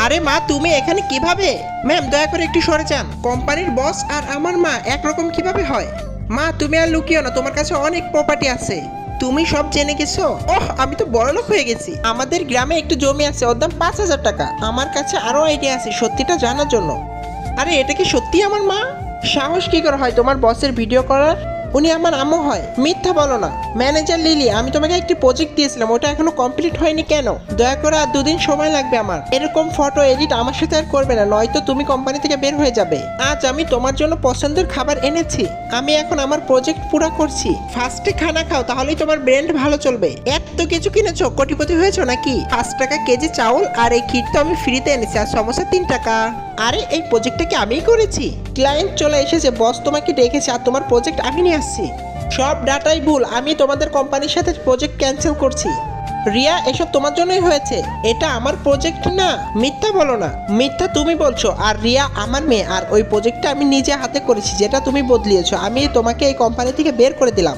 আরে মা, তুমি এখানে কিভাবে? ম্যাম, দয়া করে একটু সরে যান। কোম্পানির বস আর আমার মা একরকম কিভাবে হয়? মা, তুমি আর লুকিও না, তোমার কাছে অনেক প্রপার্টি আছে। তুমি সব জেনে গেছো? ওহ, আমি তো বড়লোক হয়ে গেছি। আমাদের গ্রামে একটু জমি আছে, ওর দাম 5,000 টাকা। আমার কাছে আরো আইডিয়া আছে সত্যিটা জানার জন্য। আরে এটা কি সত্যি আমার মা? সাহস কি করে হয় তোমার বসের ভিডিও করার? উনি আমার আম্মু হয়। মিথ্যা বলো না। ম্যানেজার লিলি, আমি তোমাকে একটি প্রজেক্ট দিয়েছিলাম, ওটা এখনো কমপ্লিট হয়নি কেন? দয়া করে আর 2 দিন সময় লাগবে আমার। এরকম ফটো এডিট আমার সাথে আর করবে না, নয়তো তুমি কোম্পানি থেকে বের হয়ে যাবে। আজ আমি তোমার জন্য পছন্দের খাবার এনেছি। আমি এখন আমার প্রজেক্ট পুরো করছি। ফার্স্টে খানা খাও, তাহলেই তোমার ব্রেন ভালো চলবে। এত কিছু কিনেছো, কোটিপতি হয়েছো নাকি? 5 টাকা কেজি চাউল আর এই ক্ষীর তো আমি ফ্রিতে এনেছি, আর সমস্যা 3 টাকা। আরে এই প্রজেক্টটা কি আমিই করেছি? ক্লায়েন্ট চলে এসেছে, বস তোমাকে ডেকেছে, আর তোমার প্রজেক্ট আমি নিয়ে আসছি। সব ডাটাই ভুল, আমি তোমাদের কোম্পানির সাথে প্রজেক্ট ক্যান্সেল করছি। রিয়া, এসব তোমার জন্যই হয়েছে। এটা আমার প্রজেক্ট না। মিথ্যা বলো না। মিথ্যা তুমি বলছো। আর রিয়া আমার মেয়ে, আর ওই প্রজেক্টটা আমি নিজে হাতে করেছি, যেটা তুমি বদলিয়েছো। আমি তোমাকে এই কোম্পানি থেকে বের করে দিলাম।